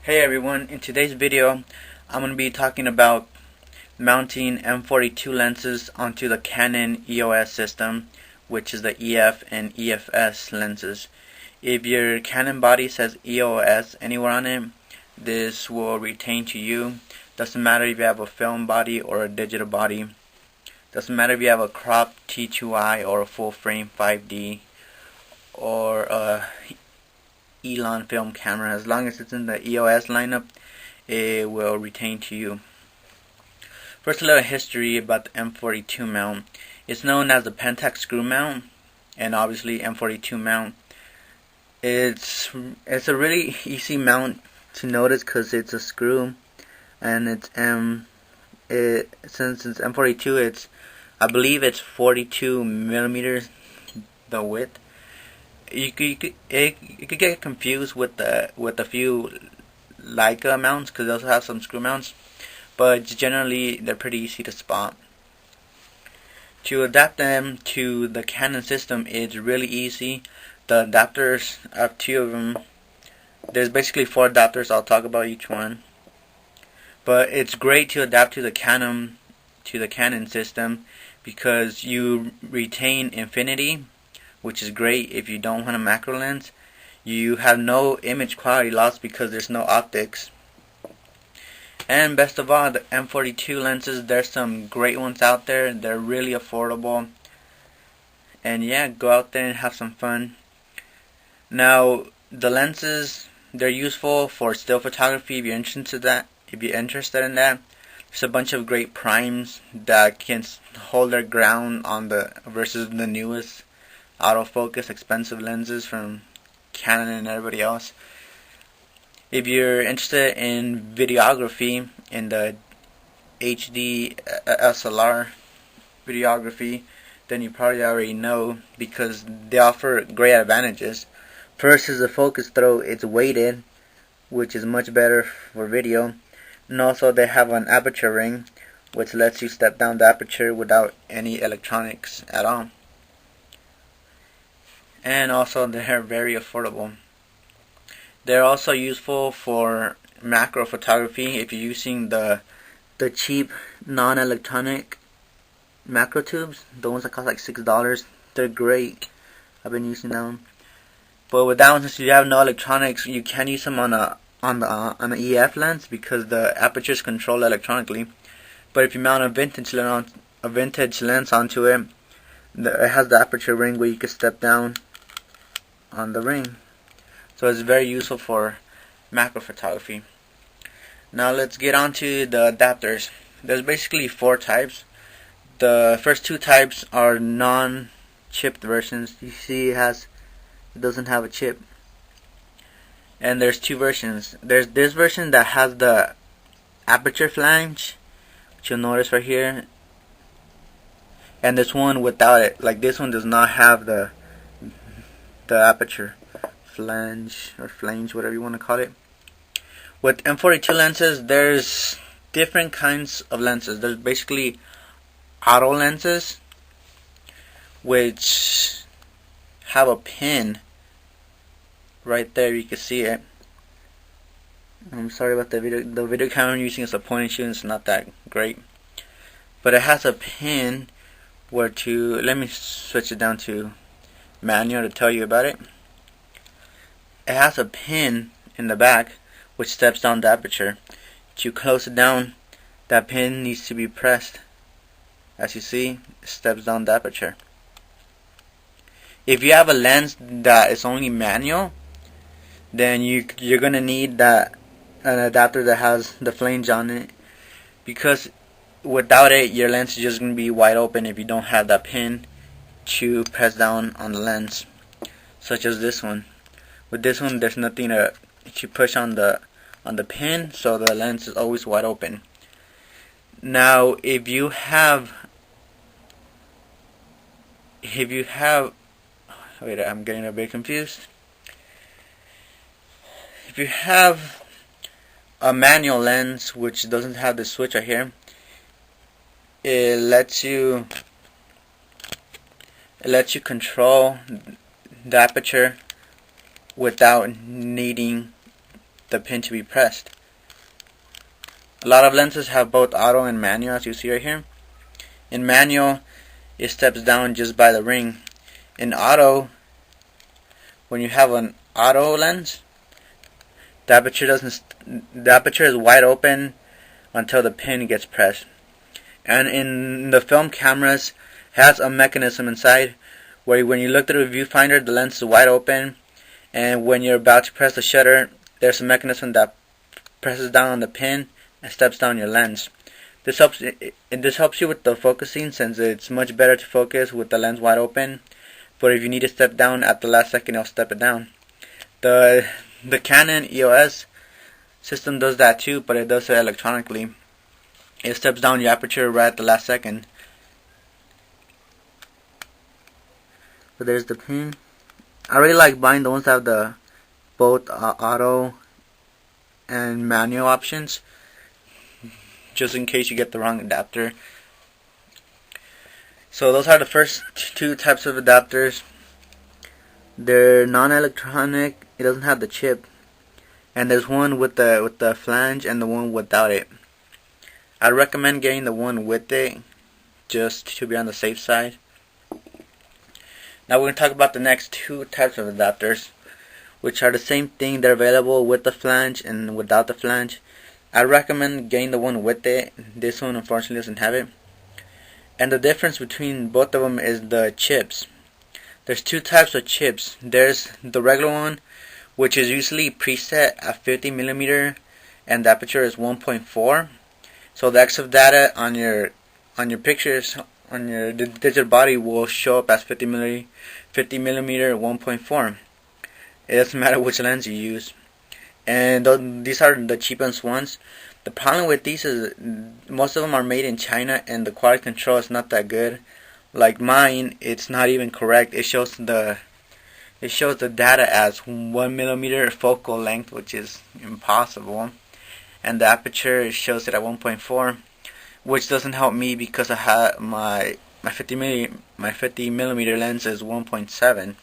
Hey everyone, in today's video I'm going to be talking about mounting M42 lenses onto the Canon EOS system, which is the EF and EFS lenses. If your Canon body says EOS anywhere on it, this will retain to you. Doesn't matter if you have a film body or a digital body. Doesn't matter if you have a crop T2i or a full frame 5D or a Elon film camera. As long as it's in the EOS lineup, it will retain to you. First, a little history about the M42 mount. It's known as the Pentax Screw mount, and obviously M42 mount. It's a really easy mount to notice because it's a screw, and since it's M42, I believe it's 42 millimeters the width. You could get confused with a few Leica mounts because they also have some screw mounts, but generally they're pretty easy to spot. To adapt them to the Canon system is really easy. The adapters, I have two of them. There's basically 4 adapters. I'll talk about each one. But it's great to adapt to the Canon system because you retain infinity, which is great if you don't want a macro lens. You have no image quality loss because there's no optics. And best of all, the M42 lenses, there's some great ones out there. They're really affordable. And yeah, go out there and have some fun. Now, the lenses, they're useful for still photography if you're interested in that. There's a bunch of great primes that can hold their ground on versus the newest autofocus expensive lenses from Canon and everybody else. If you're interested in videography, in the HD DSLR videography, then you probably already know because they offer great advantages. First is the focus throw. It's weighted, which is much better for video. And also they have an aperture ring, which lets you step down the aperture without any electronics at all. And also they're very affordable. They're also useful for macro photography if you're using the cheap non-electronic macro tubes, the ones that cost like $6. They're great. I've been using them. But with that one, since you have no electronics, you can use them on an EF lens because the aperture is controlled electronically. But if you mount a vintage lens onto it, it has the aperture ring where you can step down on the ring. So it's very useful for macro photography. Now let's get on to the adapters. There's basically 4 types. The first 2 types are non-chipped versions. You see it doesn't have a chip. And there's 2 versions. There's this version that has the aperture flange, which you'll notice right here. And this one without it. Like this one does not have the aperture flange or flange, whatever you want to call it. With M42 lenses, there's different kinds of lenses. There's basically auto lenses, which have a pin right there. You can see it. I'm sorry about the video camera I'm using is a point and shoot. It's not that great, but it has a pin let me switch it down to manual to tell you about it. It has a pin in the back which steps down the aperture. To close it down, that pin needs to be pressed. As you see, it steps down the aperture. If you have a lens that is only manual, then you're gonna need an adapter that has the flange on it, because without it your lens is just gonna be wide open if you don't have that pin to press down on the lens, such as this one. With this one, there's nothing to push on the pin, so the lens is always wide open. Now, if you have, wait, I'm getting a bit confused. If you have a manual lens which doesn't have the switch right here, it lets you control the aperture without needing the pin to be pressed. A lot of lenses have both auto and manual, as you see right here. In manual, it steps down just by the ring. In auto, when you have an auto lens, the aperture is wide open until the pin gets pressed. And in the film cameras, has a mechanism inside where when you look through the viewfinder, the lens is wide open, and when you're about to press the shutter, there's a mechanism that presses down on the pin and steps down your lens. This helps you with the focusing, since it's much better to focus with the lens wide open. But if you need to step down at the last second, it'll step it down. The Canon EOS system does that too, but it does it electronically. It steps down your aperture right at the last second. So there's the pin. I really like buying the ones that have the both auto and manual options, just in case you get the wrong adapter. So those are the first two types of adapters. They're non-electronic. It doesn't have the chip, and there's one with the flange and the one without it. I recommend getting the one with it, just to be on the safe side. Now we're going to talk about the next two types of adapters, which are the same thing. They're available with the flange and without the flange. I recommend getting the one with it. This one unfortunately doesn't have it. And the difference between both of them is the chips. There's two types of chips. There's the regular one, which is usually preset at 50mm, and the aperture is 1.4. So the EXIF data on your pictures on your digital body will show up as 50mm 1.4. It doesn't matter which lens you use. And these are the cheapest ones. The problem with these is most of them are made in China, and the quality control is not that good. Like mine, it's not even correct. It shows the data as 1mm focal length, which is impossible, and the aperture shows it at 1.4, which doesn't help me because I have my 50mm lens is 1.7.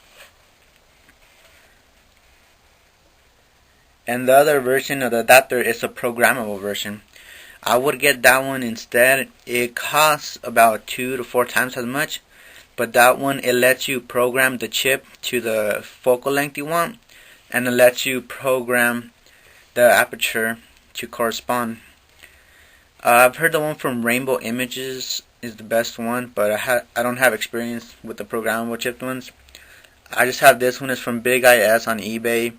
And the other version of the adapter is a programmable version. I would get that one instead. It costs about 2 to 4 times as much, but that one, it lets you program the chip to the focal length you want, and it lets you program the aperture to correspond. I've heard the one from Rainbow Images is the best one, but I don't have experience with the programmable chipped ones. I just have this one. It's from Big IS on eBay.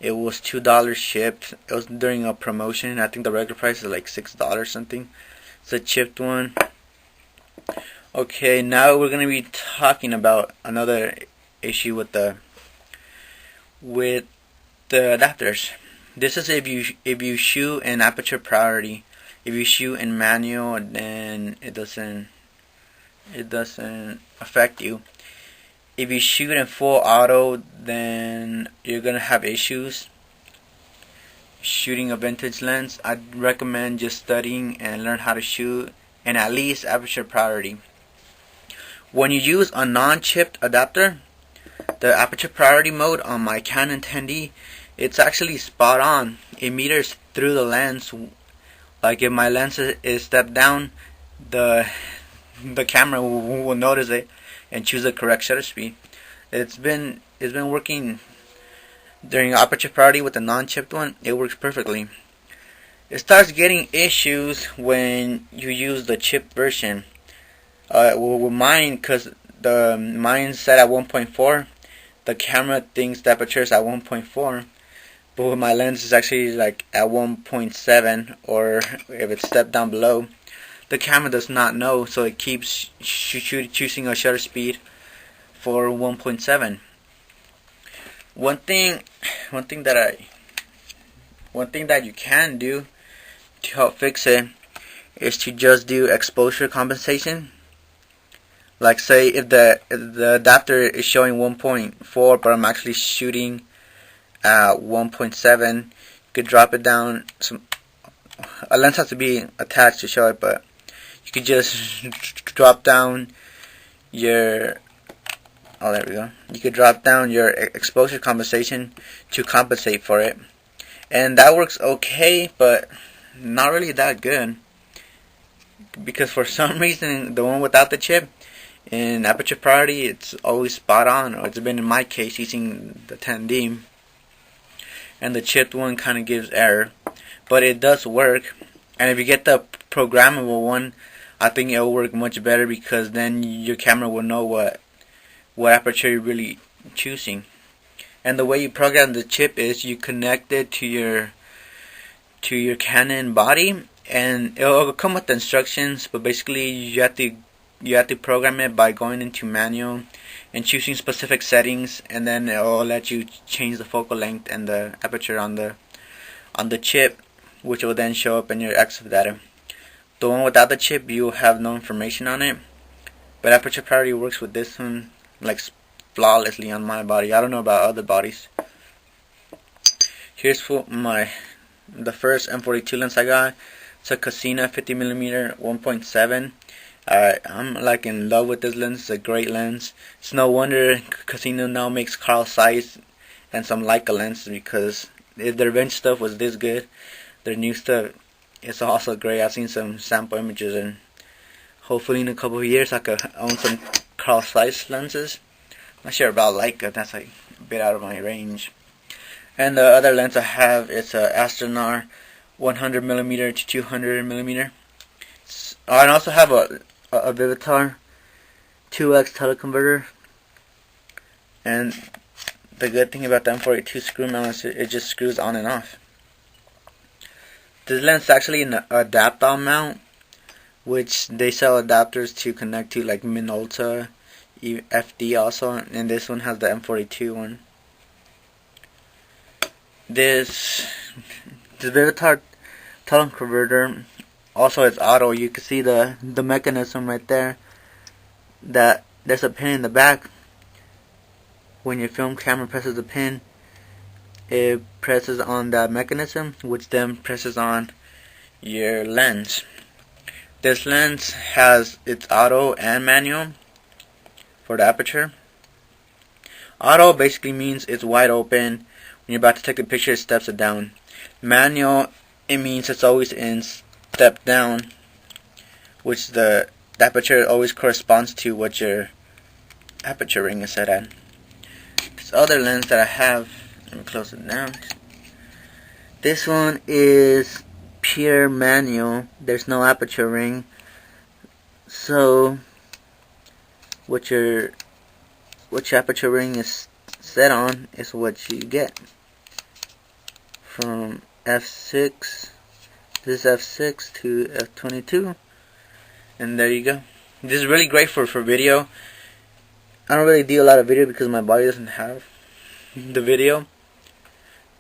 It was $2 shipped. It was during a promotion. I think the regular price is like $6 something. It's a chipped one. Okay, now we're gonna be talking about another issue with the adapters. This is if you shoot in aperture priority. If you shoot in manual, then it doesn't affect you. If you shoot in full auto, then you're gonna have issues shooting a vintage lens. I'd recommend just studying and learn how to shoot in at least aperture priority. When you use a non-chipped adapter, the aperture priority mode on my Canon 10D, it's actually spot on. It meters through the lens. Like if my lens is stepped down, the camera will notice it and choose the correct shutter speed. It's been working during aperture priority with the non-chipped one. It works perfectly. It starts getting issues when you use the chipped version. With mine, because mine's set at 1.4, the camera thinks the aperture is at 1.4, but with my lens is actually like at 1.7, or if it's stepped down below, the camera does not know, so it keeps choosing a shutter speed for 1.7. One thing that you can do to help fix it is to just do exposure compensation. Like say if the adapter is showing 1.4, but I'm actually shooting at 1.7, you could drop it down. A lens has to be attached to show it, but you could just drop down your you could drop down your exposure compensation to compensate for it. and that works okay, but not really that good, because for some reason the one without the chip in aperture priority, it's always spot on, or it's been in my case using the 10D, and the chipped one kind of gives error, but it does work. And if you get the programmable one, I think it will work much better, because then your camera will know what aperture you're really choosing. And the way you program the chip is you connect it to your Canon body, and it'll come with the instructions, but basically you have to program it by going into manual and choosing specific settings, and then it'll let you change the focal length and the aperture on the chip, which will then show up in your EXIF data. The one without the chip, you will have no information on it, but aperture priority works with this one like flawlessly on my body. I don't know about other bodies. Here's for the first M42 lens I got. It's a Casino 50mm 1.7. I'm like in love with this lens. It's a great lens. It's no wonder Casino now makes Carl Zeiss and some Leica lenses, because if their vintage stuff was this good, their new stuff is also great. I've seen some sample images, and hopefully in a couple of years I could own some Carl Zeiss lenses. I'm not sure about Leica, that's like a bit out of my range. And the other lens I have is a Astronaut 100mm to 200mm. I also have a Vivitar 2x teleconverter, and the good thing about the M42 screw mount is it just screws on and off. This lens is actually an adapt-on mount, which they sell adapters to connect to like Minolta, FD also, and this one has the M42 one. This Vivitar teleconverter also is auto. You can see the mechanism right there, that there's a pin in the back. When your film camera presses the pin, it presses on that mechanism, which then presses on your lens. This lens has its auto and manual for the aperture. Auto basically means it's wide open. When you're about to take a picture, it steps it down. Manual, it means it's always in step down, which the aperture always corresponds to what your aperture ring is set at. This other lens that I have, let me close it down. This one is pure manual. There's no aperture ring. So what your aperture ring is set on is what you get. From f6, this f6 to f22, and there you go. This is really great for video. I don't really do a lot of video because my body doesn't have the video,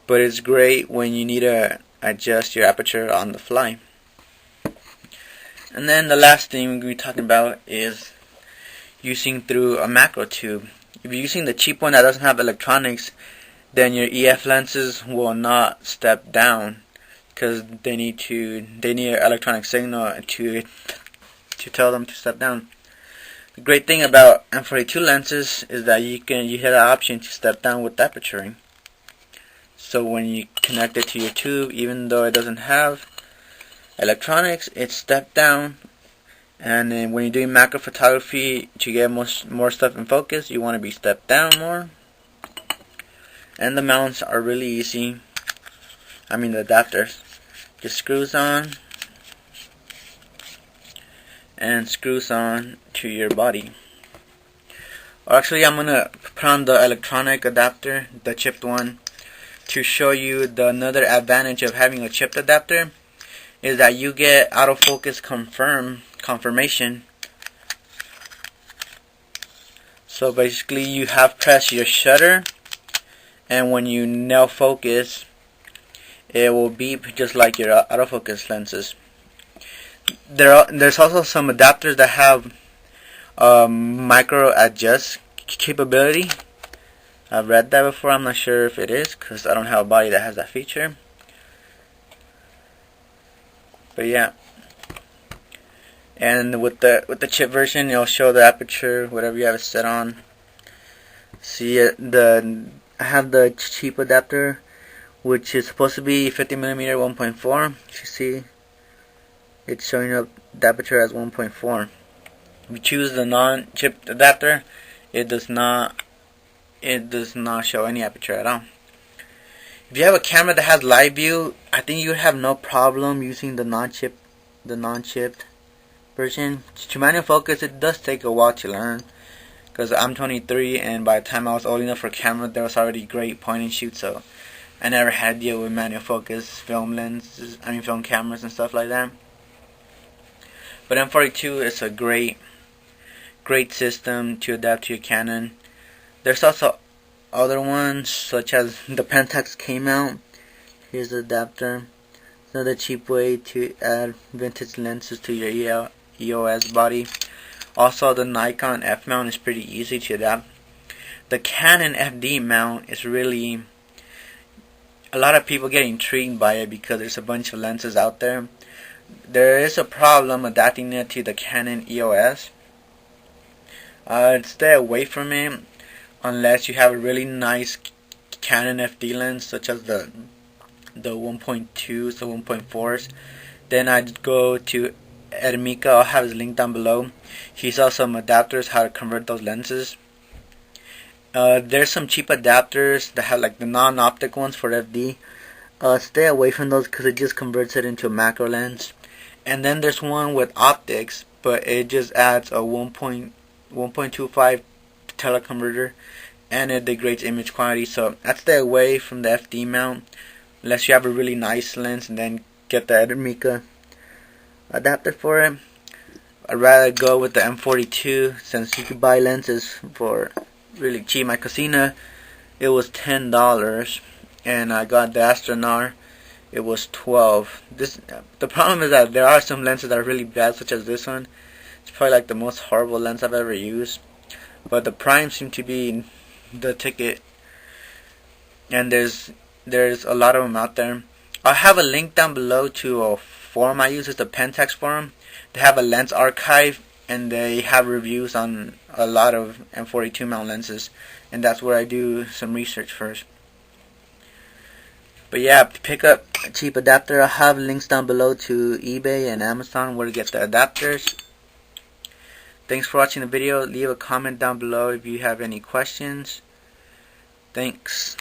but it's great when you need to adjust your aperture on the fly. And then the last thing we're going to be talking about is using through a macro tube. If you're using the cheap one that doesn't have electronics, then your EF lenses will not step down, because they need an electronic signal to tell them to step down. The great thing about M42 lenses is that you have the option to step down with the aperture ring. So when you connect it to your tube, even though it doesn't have electronics, it's stepped down. And then when you're doing macro photography, to get more stuff in focus, you want to be stepped down more. And the mounts are really easy. I mean the adapters. Just screws on and screws on to your body. Or actually, I'm gonna put on the electronic adapter, the chipped one, to show you another advantage of having a chipped adapter is that you get autofocus confirmation. So basically, you have pressed your shutter, and when you nail focus, it will beep just like your autofocus lenses. There's also some adapters that have micro adjust capability. I've read that before. I'm not sure if it is, because I don't have a body that has that feature. But yeah, and with the chip version, it'll show the aperture, whatever you have it set on. See, I have the cheap adapter, which is supposed to be 50mm 1.4. You see, it's showing up the aperture as 1.4. If you choose the non-chip adapter, it does not show any aperture at all. If you have a camera that has live view, I think you have no problem using the non-chipped version. To manual focus, it does take a while to learn, because I'm 23 and by the time I was old enough for camera, there was already great point and shoot, so I never had to deal with manual focus film cameras and stuff like that. But M42 is a great system to adapt to your Canon. There's also other ones such as the Pentax K mount. Here's the adapter. It's another cheap way to add vintage lenses to your EOS body. Also, the Nikon F mount is pretty easy to adapt. The Canon FD mount is really, a lot of people get intrigued by it because there's a bunch of lenses out there. There is a problem adapting it to the Canon EOS. Stay away from it unless you have a really nice Canon FD lens, such as the 1.2s, the 1.4s. Then I'd go to Mika. I'll have his link down below. He sells some adapters how to convert those lenses. There's some cheap adapters that have like the non-optic ones for FD. Stay away from those because it just converts it into a macro lens. And then there's one with optics, but it just adds a 1.25 teleconverter, and it degrades image quality. So I'd stay away from the FD mount unless you have a really nice lens, and then get the Mika adapter for it. I'd rather go with the M42 since you could buy lenses for really cheap. My Cosina, it was $10, and I got the Astronar, it was $12. The problem is that there are some lenses that are really bad, such as this one. It's probably like the most horrible lens I've ever used. But the Prime seem to be the ticket, and there's a lot of them out there. I'll have a link down below to a forum I use. It's the Pentax forum. They have a lens archive, and they have reviews on a lot of M42 mount lenses, and that's where I do some research first. But yeah, pick up a cheap adapter. I'll have links down below to eBay and Amazon where to get the adapters. Thanks for watching the video. Leave a comment down below if you have any questions. Thanks.